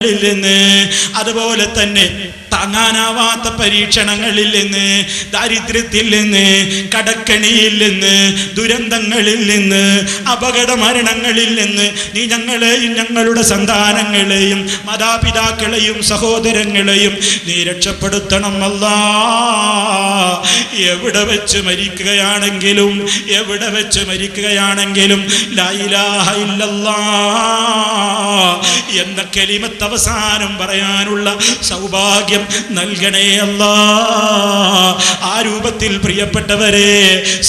നിന്ന്, അതുപോലെ തന്നെ താങ്ങാനാവാത്ത പരീക്ഷണങ്ങളിൽ നിന്ന്, ദാരിദ്ര്യത്തിൽ നിന്ന്, കടക്കണിയിൽ നിന്ന്, ദുരന്തങ്ങളിൽ നിന്ന്, അപകട മരണങ്ങളിൽ നിന്ന് നീ ഞങ്ങളെയും ഞങ്ങളുടെ സന്താനങ്ങളെയും മാതാപിതാക്കളെയും സഹോദരങ്ങളെയും നീ രക്ഷപ്പെടുത്തണം അല്ലാ. എവിടെ വെച്ച് മരിക്കുകയാണെങ്കിലും ലാ ഇലാഹ ഇല്ലല്ലാഹ് എന്ന കലിമത്ത് അവസാനം പറയാനുള്ള സൗഭാഗ്യം നൽകണേ അല്ലാ. ആ രൂപത്തിൽ പ്രിയപ്പെട്ടവരെ,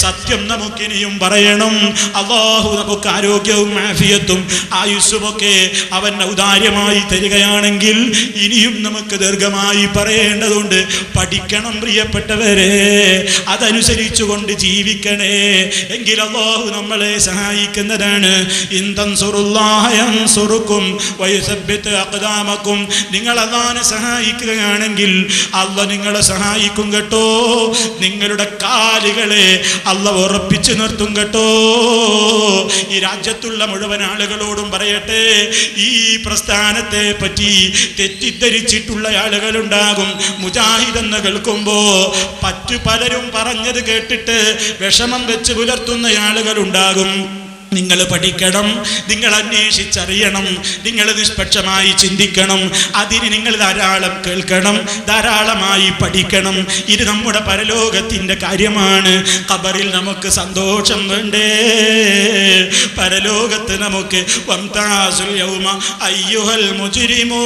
സത്യം നമുക്കിനിയും പറയണം. അല്ലാഹു നമുക്ക് ആരോഗ്യവും ആഫിയത്തും ആയുസ്സുമൊക്കെ അവൻ ഔദാര്യമായി തരികയാണെങ്കിൽ ഇനിയും നമുക്ക് ദീർഘമായി പറയേണ്ടതുണ്ട്. പഠിക്കണം പ്രിയപ്പെട്ടവരെ, അതനുസരിച്ചുകൊണ്ട് ജീവിക്കണേ. എങ്കിൽ അല്ലാഹു നമ്മളെ സഹായിക്കുന്നതാണ്. ഇൻ തൻസുറുല്ലാഹ യൻസുറുക്കും വയുസബ്ബിത് അഖ്ദാമക്കും. നിങ്ങൾ അല്ലാഹുവിനെ സഹായിക്കുകയാണെങ്കിൽ അല്ലാഹു നിങ്ങളെ സഹായിക്കും കേട്ടോ. നിങ്ങളുടെ കാലുകളെ അല്ലാഹു ഉറപ്പിച്ചു നിർത്തും കേട്ടോ. ഈ രാജ്യത്തുള്ള മുഴുവൻ ആളുകളോടും പറയട്ടെ, ഈ പ്രസ്ഥാനത്തെ പറ്റി തെറ്റിദ്ധരിച്ചിട്ടുള്ള ആളുകളുണ്ടാകും. മുജാഹിദ് എന്ന് കേൾക്കുമ്പോ പലരും പറഞ്ഞത് കേട്ടിട്ട് വിഷമം വെച്ച് പുലർത്തുന്ന ആളുകളുണ്ടാകും. നിങ്ങൾ പഠിക്കണം, നിങ്ങൾ അന്വേഷിച്ചറിയണം, നിങ്ങൾ നിഷ്പക്ഷമായി ചിന്തിക്കണം. അതിന് നിങ്ങൾ ധാരാളം കേൾക്കണം, ധാരാളമായി പഠിക്കണം. ഇത് നമ്മുടെ പരലോകത്തിൻ്റെ കാര്യമാണ്. ഖബറിൽ നമുക്ക് സന്തോഷം വേണ്ടേ? പരലോകത്ത് നമുക്ക് വംതാസുൽ യൗമ അയ്യുഹൽ മുജ്രിമൂൻ.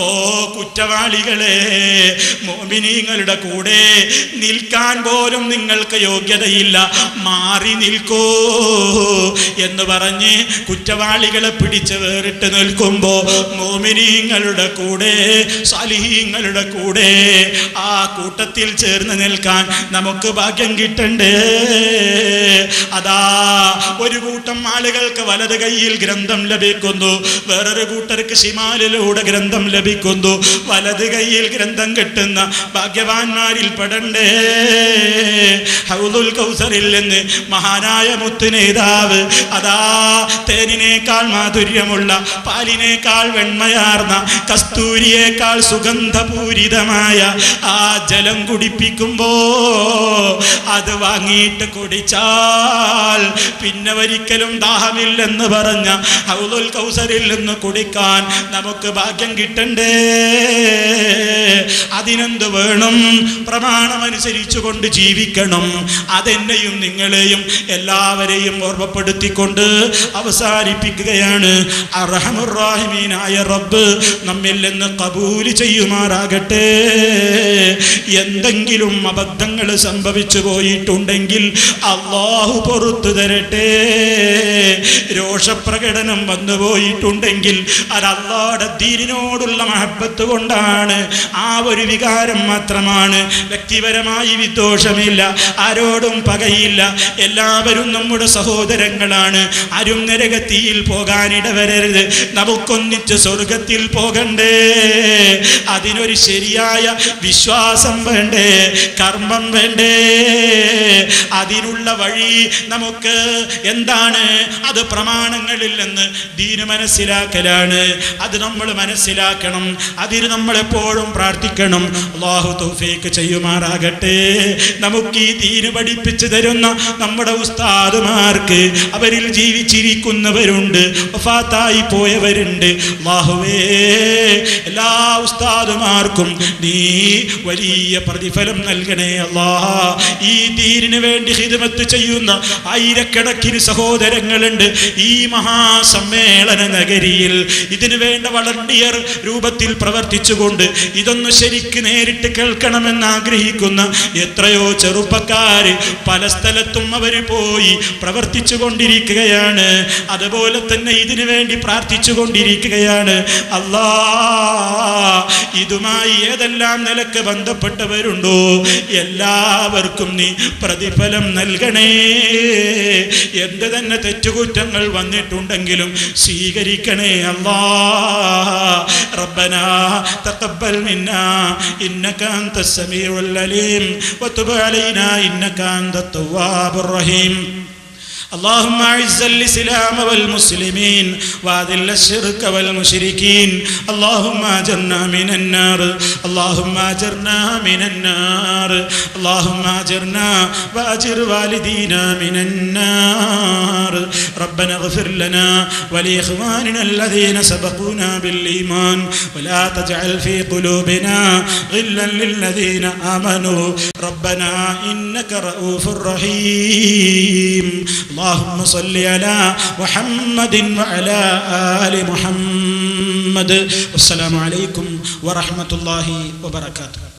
ഓ കുറ്റവാളികളെ, മുഅ്മിനീങ്ങളുടെ കൂടെ നിൽക്കാൻ പോലും നിങ്ങൾക്ക് യോഗ്യതയില്ല, മാറി നിൽക്കൂ എന്ന് പറഞ്ഞ് കുറ്റവാളികളെ പിടിച്ച് വേറിട്ട് നിൽക്കുമ്പോ മുഅ്മിനീങ്ങളുടെ കൂടെ, സാലിഹീങ്ങളുടെ കൂടെ, ആ കൂട്ടത്തിൽ ചേർന്ന് നിൽക്കാൻ നമുക്ക് ഭാഗ്യം കിട്ടണ്ടേ? അതാ ഒരു കൂട്ടം ആളുകൾക്ക് വലത് കൈയിൽ ഗ്രന്ഥം ലഭിക്കുന്നു, വേറൊരു കൂട്ടർക്ക് ശിമാലിലൂടെ ഗ്രന്ഥം ലഭിക്കുന്നു. വലത് കൈയിൽ ഗ്രന്ഥം കിട്ടുന്ന ഭാഗ്യവാന്മാരിൽ പെടണ്ടേ? ഹൗദുൽ കൗസറിൽ നിന്ന് മഹാനായ മുത്തുനേതാവ് അതാ തേനിനേക്കാൾ മാധുര്യമുള്ള, പാലിനേക്കാൾ വെണ്മയാർന്ന, കസ്തൂരിയേക്കാൾ സുഗന്ധപൂരിതമായ ആ ജലം കുടിപ്പിക്കുമ്പോ അത് വാങ്ങിയിട്ട് കുടിച്ചാൽ പിന്നെ ഒരിക്കലും ദാഹമില്ലെന്ന് പറഞ്ഞ ഹൗദുൽ കൗസറിൽ നിന്ന് കുടിക്കാൻ നമുക്ക് ഭാഗ്യം കിട്ടണ്ടേ? അതിനെന്ത് വേണം? പ്രമാണമനുസരിച്ചു കൊണ്ട് ജീവിക്കണം. അതെന്നെയും നിങ്ങളെയും എല്ലാവരെയും ഓർമ്മപ്പെടുത്തിക്കൊണ്ട് അവസാനിപ്പിക്കുകയാണ്. അർഹമുർ റഹീമീനായ റബ്ബ് നമ്മിൽ നിന്ന് ഖബൂൽ ചെയ്യുമാറാകട്ടെ. എന്തെങ്കിലും അബദ്ധങ്ങൾ സംഭവിച്ചു പോയിട്ടുണ്ടെങ്കിൽ അല്ലാഹു പുറത്തു തരട്ടെ. രോഷപ്രകടനം വന്നു പോയിട്ടുണ്ടെങ്കിൽ അത് അല്ലാഹുവിന്റെ ദീനിനോടുള്ള മഹബ്ബത്ത് കൊണ്ടാണ്. ആ ഒരു വികാരം മാത്രമാണ്. വ്യക്തിപരമായി വിദ്വേഷമില്ല, ആരോടും പകയില്ല. എല്ലാവരും നമ്മുടെ സഹോദരങ്ങളാണ്. ആരും നരകത്തിയിൽ പോകാനിടവരരുത്. നമുക്കൊന്നിച്ച് സ്വർഗത്തിൽ പോകണ്ടേ? അതിനൊരു ശരിയായ വിശ്വാസം വേണ്ടേ? കർമ്മം വേണ്ടേ? അതിനുള്ള വഴി നമുക്ക് എന്താണ്? അത് പ്രമാണങ്ങളിൽ നിന്ന് ദീന് മനസ്സിലാക്കലാണ്. അത് നമ്മൾ മനസ്സിലാക്കണം. അതിന് നമ്മളെപ്പോഴും പ്രാർത്ഥിക്കണം. അല്ലാഹു തൗഫീഖ് ചെയ്യുമാറാകട്ടെ. നമുക്ക് ഈ ദീന് പഠിപ്പിച്ചു തരുന്ന നമ്മുടെ ഉസ്താദുമാർക്ക്, അവരിൽ ജീവിച്ചിരിക്കുന്നവരുണ്ട്, വഫാത്തായി പോയവരുണ്ട്. അല്ലാഹുവേ, എല്ലാ ഉസ്താദുമാർക്കും നീ വലിയ പ്രതിഫലം നൽകണേ അല്ലാഹ്. ഈ ദീനിന് വേണ്ടി ഖിദ്മത്ത് ചെയ്യുന്ന ആയിരക്കണക്കിന് സഹോദരങ്ങളുണ്ട് ഈ മഹാസമ്മേളന നഗരിയിൽ. ഇതിനു വേണ്ട വളണ്ടിയർ രൂപത്തിൽ പ്രവർത്തിച്ചുകൊണ്ട് ഇതൊന്ന് ശരിക്ക് നേരിട്ട് കേൾക്കണമെന്ന് ആഗ്രഹിക്കുന്ന എത്രയോ ചെറുപ്പക്കാര് പല സ്ഥലത്തും അവർ പോയി പ്രവർത്തിച്ചു കൊണ്ടിരിക്കുകയാണ്. അതുപോലെ തന്നെ ഇതിനു വേണ്ടി പ്രാർത്ഥിച്ചു കൊണ്ടിരിക്കുകയാണ്. അല്ലാ, ഇതുമായി ഏതെല്ലാം നിലക്ക് ബന്ധപ്പെട്ടവരുണ്ടോ എല്ലാവർക്കും നീ പ്രതിഫലം നൽകണേ. എന്ത് തന്നെ തെറ്റുകുറ്റങ്ങൾ വന്നിട്ടുണ്ടെങ്കിലും സ്വീകരിക്കണേ അല്ലാ. റബ്ബനാ തഖബ്ബൽ മിന്നാ ഇന്നക അൻതസ് സമീഉൽ അലീം വതുബ് അലൈനാ ഇന്നക അൻതത് തവ്വാബുർ റഹീം. اللهم أعز الإسلام والمسلمين وأذل الشرك والمشركين اللهم أجرنا من النار اللهم أجرنا من النار اللهم أجرنا وأجر والدينا من النار ربنا اغفر لنا ولإخواننا الذين سبقونا بالإيمان ولا تجعل في قلوبنا غلا للذين آمنوا ربنا إنك رؤوف رحيم اللهم صل على محمد وعلى آل محمد والسلام عليكم ورحمة الله وبركاته.